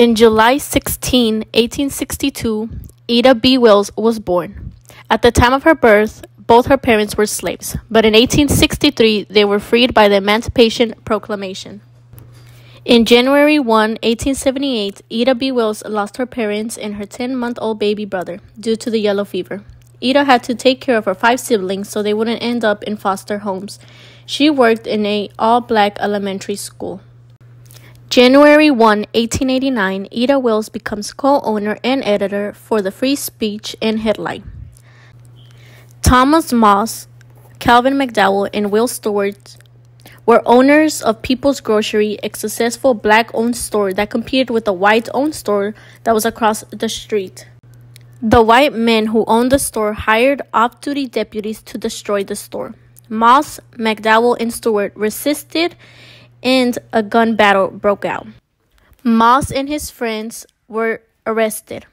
In July 16, 1862, Ida B. Wells was born. At the time of her birth, both her parents were slaves, but in 1863 they were freed by the Emancipation Proclamation. In January 1, 1878, Ida B. Wells lost her parents and her 10-month-old baby brother due to the yellow fever. Ida had to take care of her 5 siblings so they wouldn't end up in foster homes. She worked in an all-black elementary school. January 1, 1889, Ida Wells becomes co-owner and editor for the Free Speech and Headline. Thomas Moss, Calvin McDowell, and Will Stewart were owners of People's Grocery, a successful black-owned store that competed with the white-owned store that was across the street. The white men who owned the store hired off-duty deputies to destroy the store. Moss, McDowell, and Stewart resisted, and a gun battle broke out. Moss and his friends were arrested.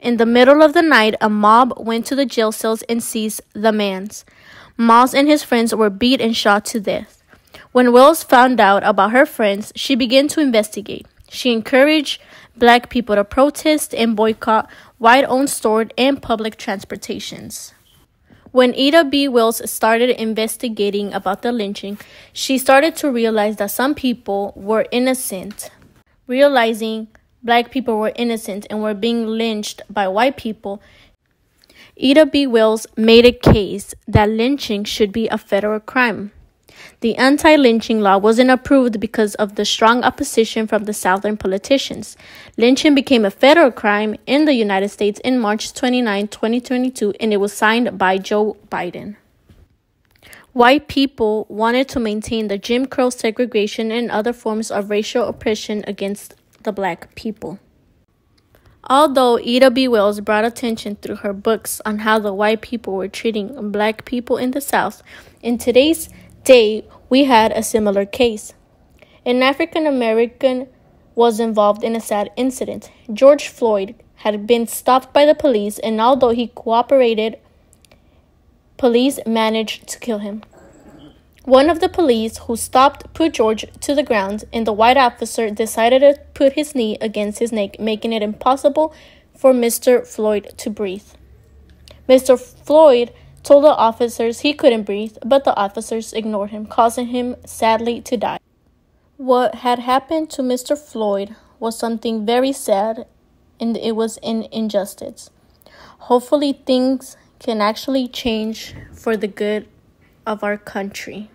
In the middle of the night, a mob went to the jail cells and seized the Manns. Moss and his friends were beat and shot to death. When Wells found out about her friends, she began to investigate. She encouraged black people to protest and boycott white-owned stores and public transportations. When Ida B. Wells started investigating about the lynching, she started to realize that some people were innocent. Realizing black people were innocent and were being lynched by white people, Ida B. Wells made a case that lynching should be a federal crime. The anti-lynching law wasn't approved because of the strong opposition from the Southern politicians. Lynching became a federal crime in the United States in March 29, 2022, and it was signed by Joe Biden. White people wanted to maintain the Jim Crow segregation and other forms of racial oppression against the black people. Although Ida B. Wells brought attention through her books on how the white people were treating black people in the South, in today's day, we had a similar case. An African American was involved in a sad incident. George Floyd had been stopped by the police, and although he cooperated, police managed to kill him. One of the police who stopped put George to the ground, and the white officer decided to put his knee against his neck, making it impossible for Mr. Floyd to breathe. Mr. Floyd told the officers he couldn't breathe, but the officers ignored him, causing him sadly to die. What had happened to Mr. Floyd was something very sad, and it was an injustice. Hopefully things can actually change for the good of our country.